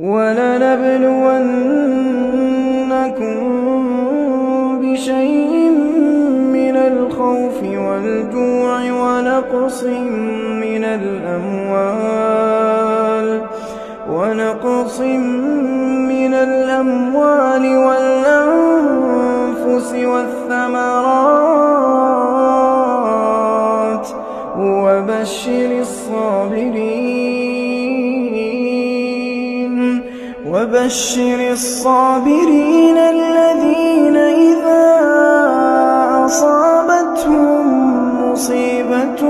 وَلَنَبْلُوَنَّكُم بِشَيْءٍ مِّنَ الْخَوْفِ وَالْجُوعِ وَنَقْصٍ مِّنَ الْأَمْوَالِ وَالْأَنفُسِ وَالثَّمَرَاتِ ۗ وَبَشِّرِ الصَّابِرِينَ الَّذِينَ إِذَا أَصَابَتْهُم مُّصِيبَةٌ